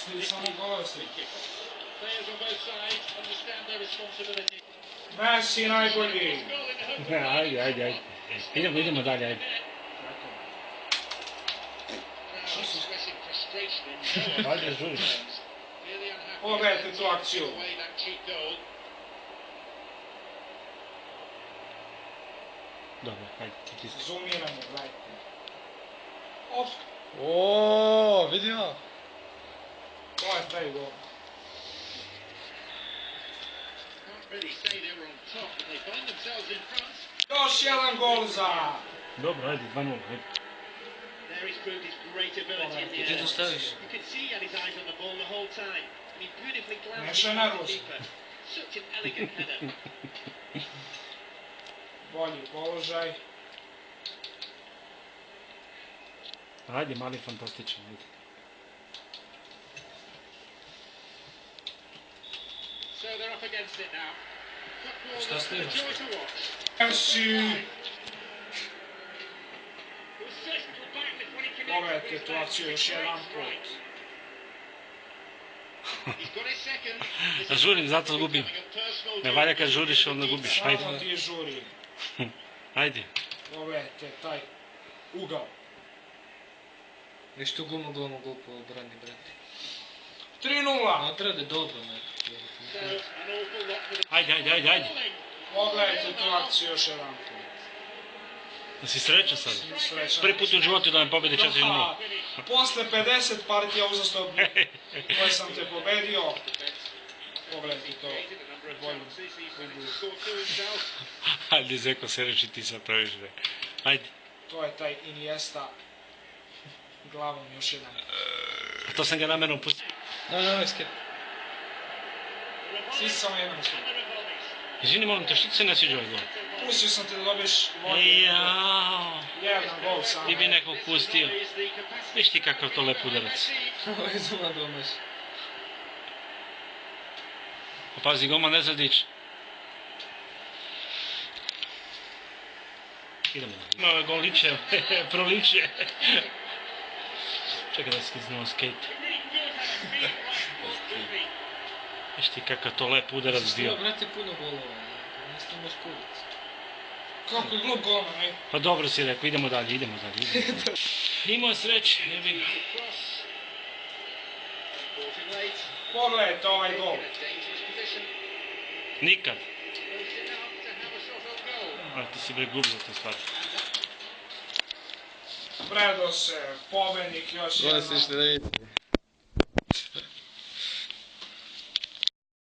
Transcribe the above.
Samo golove svi. Messi najbolji. Ajde. Idemo dalje, ajde. Ajde, žuri. Pogledajte tu akciju. Dobro, ajde, ti. Zoomiramo, gledajte. Op, Oooo, vidimo. to je taj gol. Još jedan gol za... Dobro, ajde, 2-0, ajde. Ti to staviš? Nešto je nervozno. Bolji položaj. Ajde, mali fantastičan, ajde. Šta snimaš? Messi! Pogledajte tu akciju još jedan put. Žurim, zato gubim. Ne valja kad žuriš, onda gubiš. Ajde. Samo ti žuri. Ajde. Pogledajte taj ugao. Viš tu glupo obrani, brate. 3-0! Odrade dobro, ne. Ajde. Pogledajte tu akciju još jedan put. Da si srećan sad. Srećan. Prvi put u životu da me pobedi 4-0. Posle 50 partija uzastopno koje sam te pobedio. Pogledajte to. Bolju uglu. Ajde, Zeko, se reči ti sad praviš, bre. Ajde. To je taj Iniesta. Glavom još jedan. A to sam ga namjerno pustio. No, skip. Svi samo jedan uspio. Izvini, molim te, što ti se ne sviđa ovaj gol? Pustio sam te da dobiješ vodnje. Jao. Jedan gol samo. Ti bi nekog pustio. Viš ti kakav to lep udarac. Ovo je zuma domaš. Pa pazi, golman ne zadić. Idemo. Ima gol liče, proliče. Čekaj da skiznuo skate. Viš ti kakav to lep udarac bio. Brate, puno golova. Ne snimaš kurac. Kako je glup golman, ej. Pa dobro si rekao, idemo dalje. Imao sreće, jebi ga. Pogledajte ovaj gol. Nikad. A ti si bre glup za te stvari. Predo se, pobednik još jedan. Glasiš da vidi.